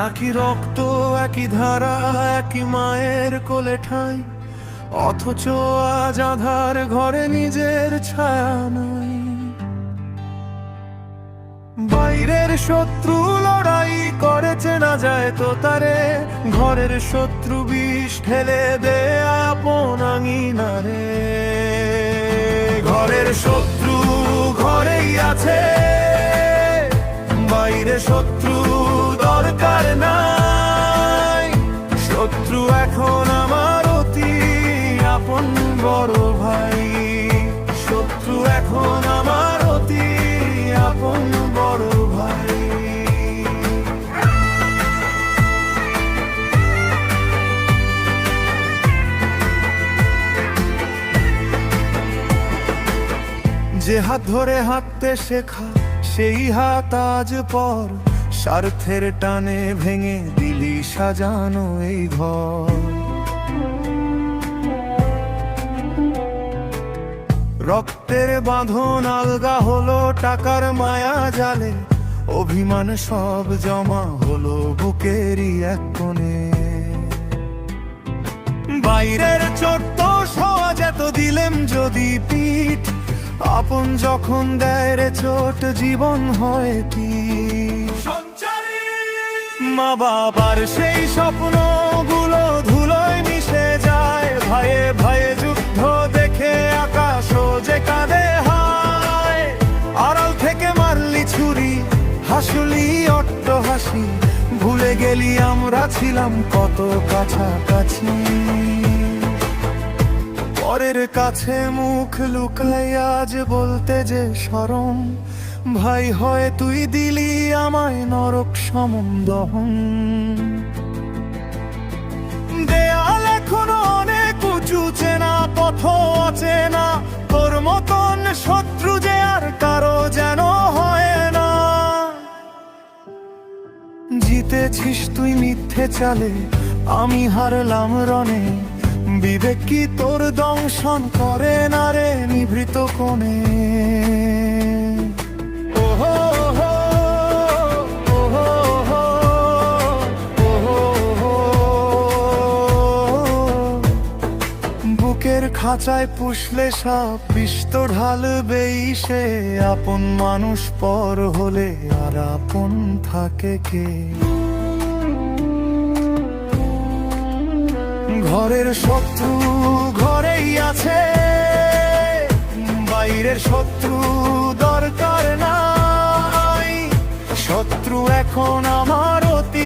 একই রক্ত, একই ধারা, একই মায়ের কোলে ঠাঁই, অথচ আজ আধার ঘরে নিজের ছায়া নাই। বাইরের শত্রু লড়াই করেছে না যায় তো তারে, ঘরের শত্রু বিষ ঢেলে দে আপন আঙিনারে। ঘরের শত্রু ঘরেই আছে, বাইরে শত্রু দরকার নাই। শত্রু এখন আমার অতি আপন বড় ভাই, শত্রু এখন আমার অতি আপন বড় ভাই। যে হাত ধরে হাঁটতে শেখা সেই হাত আজ পর, স্বার্থের টানে ভেঙে দিলি সাজানো এই ঘর। রক্তের বাঁধন আলগা হলো টাকার মায়া জালে, অভিমান সব জমা হলো বুকেরই এক কোণে। বাইরের চোট তো সহজ এত দিলেম যদি পিঠ, আপন যখন দেয় রে চোট জীবন হয় কি। মা বাবার সেই স্বপ্নগুলো ধুলোয় মিশে যায়, ভয়ে ভয়ে যুদ্ধ দেখে আকাশ যে কাঁদে হায়। আড়াল থেকে মারলি ছুরি, হাসলি অট্ট হাসি, ভুলে গেলি আমরা ছিলাম কত কাছাকাছি। পরের কাছে মুখ লুকাই আজ বলতে যে শরম, ভাই হয় তুই দিলি আমায় নরক সমম দহন। দেয়াল এখনো অনেক উঁচু, চেনা পথ অচেনা, তোর মতন শত্রু যে আর কারো যেন হয় না। জিতেছিস তুই মিথ্যে চালে, আমি হারলাম রণে, বিবেক কি তোর দংশন করে না রে নিভৃত কোণে। বুকের খাঁচায় পুষলে সাপ বিষ তো ঢালবেই সে, আপন মানুষ পর হলে আর আপন থাকে কে। ঘরের শত্রু ঘরেই আছে, বাইরের শত্রু দরকার নাই। শত্রু এখন আমার